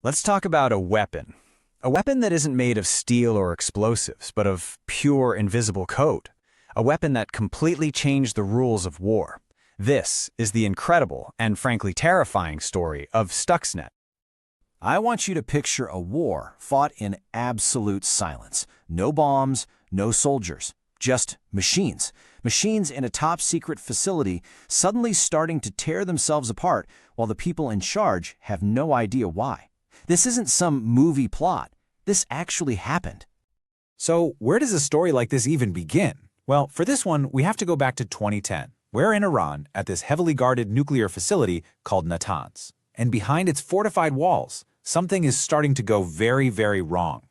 Let's talk about a weapon. A weapon that isn't made of steel or explosives, but of pure invisible code. A weapon that completely changed the rules of war. This is the incredible and frankly terrifying story of Stuxnet. I want you to picture a war fought in absolute silence. No bombs, no soldiers, just machines. Machines in a top-secret facility suddenly starting to tear themselves apart while the people in charge have no idea why. This isn't some movie plot. This actually happened. So where does a story like this even begin? Well, for this one, we have to go back to 2010. We're in Iran at this heavily guarded nuclear facility called Natanz. And behind its fortified walls, something is starting to go very, very wrong.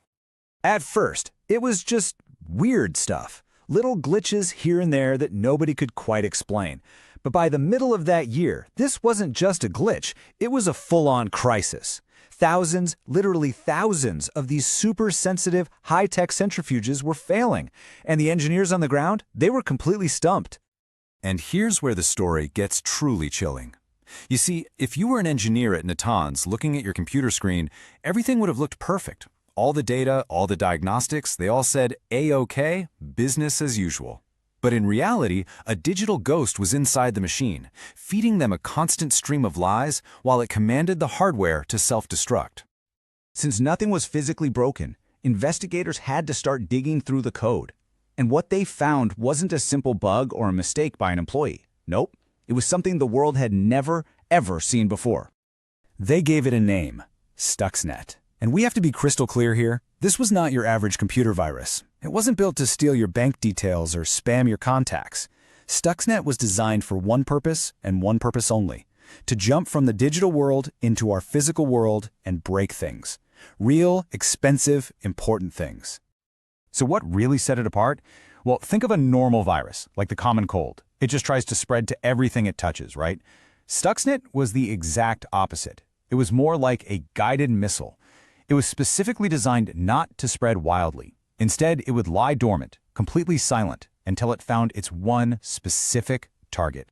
At first, it was just weird stuff. Little glitches here and there that nobody could quite explain. But by the middle of that year, this wasn't just a glitch, it was a full-on crisis. Thousands, literally thousands, of these super-sensitive, high-tech centrifuges were failing, and the engineers on the ground, they were completely stumped. And here's where the story gets truly chilling. You see, if you were an engineer at Natanz looking at your computer screen, everything would have looked perfect. All the data, all the diagnostics, they all said A-OK, business as usual. But in reality, a digital ghost was inside the machine, feeding them a constant stream of lies while it commanded the hardware to self-destruct. Since nothing was physically broken, investigators had to start digging through the code. And what they found wasn't a simple bug or a mistake by an employee. Nope, it was something the world had never, ever seen before. They gave it a name, Stuxnet. And we have to be crystal clear here, this was not your average computer virus. It wasn't built to steal your bank details or spam your contacts. Stuxnet was designed for one purpose and one purpose only: to jump from the digital world into our physical world and break things. Real, expensive, important things. So what really set it apart? Well, think of a normal virus, like the common cold. It just tries to spread to everything it touches, right? Stuxnet was the exact opposite. It was more like a guided missile. It was specifically designed not to spread wildly. Instead, it would lie dormant, completely silent, until it found its one specific target.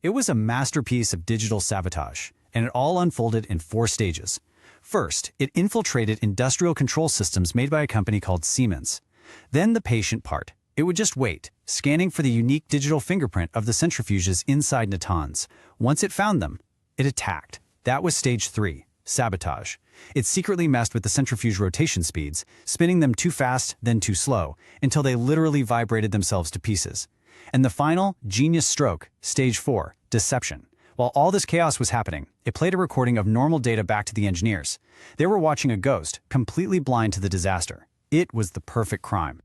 It was a masterpiece of digital sabotage, and it all unfolded in 4 stages. First, it infiltrated industrial control systems made by a company called Siemens. Then the patient part. It would just wait, scanning for the unique digital fingerprint of the centrifuges inside Natanz. Once it found them, it attacked. That was stage 3, sabotage. It secretly messed with the centrifuge rotation speeds, spinning them too fast, then too slow, until they literally vibrated themselves to pieces. And the final, genius stroke, stage 4, deception. While all this chaos was happening, it played a recording of normal data back to the engineers. They were watching a ghost, completely blind to the disaster. It was the perfect crime.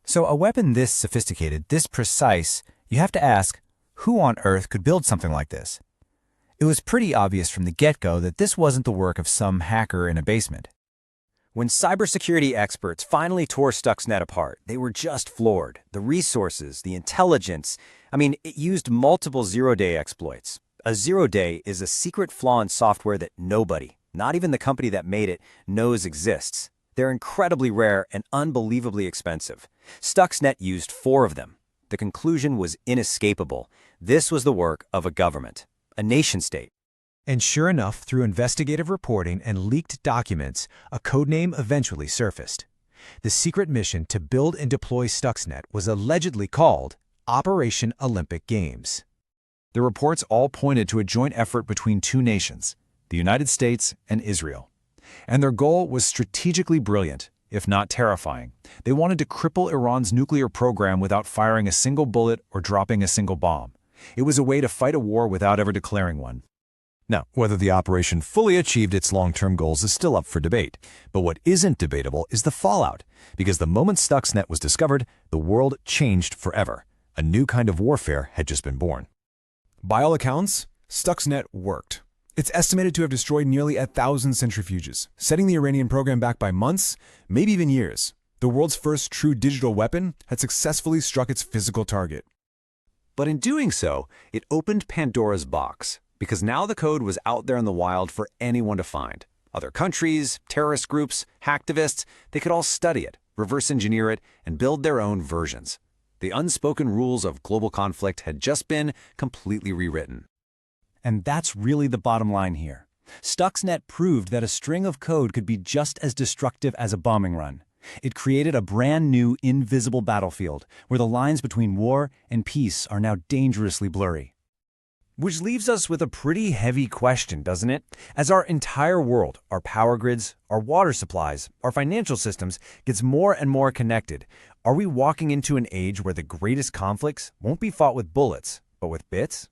So a weapon this sophisticated, this precise, you have to ask, who on earth could build something like this? It was pretty obvious from the get-go that this wasn't the work of some hacker in a basement. When cybersecurity experts finally tore Stuxnet apart, they were just floored. The resources, the intelligence, it used multiple zero-day exploits. A zero-day is a secret flaw in software that nobody, not even the company that made it, knows exists. They're incredibly rare and unbelievably expensive. Stuxnet used 4 of them. The conclusion was inescapable. This was the work of a government, a nation-state. And sure enough, through investigative reporting and leaked documents, a codename eventually surfaced. The secret mission to build and deploy Stuxnet was allegedly called Operation Olympic Games. The reports all pointed to a joint effort between 2 nations, the United States and Israel. And their goal was strategically brilliant, if not terrifying. They wanted to cripple Iran's nuclear program without firing a single bullet or dropping a single bomb. It was a way to fight a war without ever declaring one. Now, whether the operation fully achieved its long-term goals is still up for debate. But what isn't debatable is the fallout, because the moment Stuxnet was discovered, the world changed forever. A new kind of warfare had just been born. By all accounts, Stuxnet worked. It's estimated to have destroyed nearly 1,000 centrifuges, setting the Iranian program back by months, maybe even years. The world's first true digital weapon had successfully struck its physical target. But in doing so, it opened Pandora's box, because now the code was out there in the wild for anyone to find. Other countries, terrorist groups, hacktivists, they could all study it, reverse engineer it, and build their own versions. The unspoken rules of global conflict had just been completely rewritten. And that's really the bottom line here. Stuxnet proved that a string of code could be just as destructive as a bombing run. It created a brand new invisible battlefield where the lines between war and peace are now dangerously blurry. Which leaves us with a pretty heavy question, doesn't it? As our entire world, our power grids, our water supplies, our financial systems gets more and more connected, are we walking into an age where the greatest conflicts won't be fought with bullets, but with bits?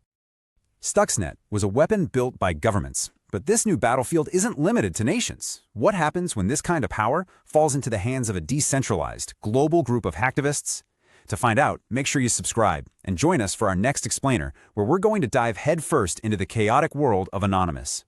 Stuxnet was a weapon built by governments, but this new battlefield isn't limited to nations. What happens when this kind of power falls into the hands of a decentralized, global group of hacktivists? To find out, make sure you subscribe and join us for our next explainer, where we're going to dive headfirst into the chaotic world of Anonymous.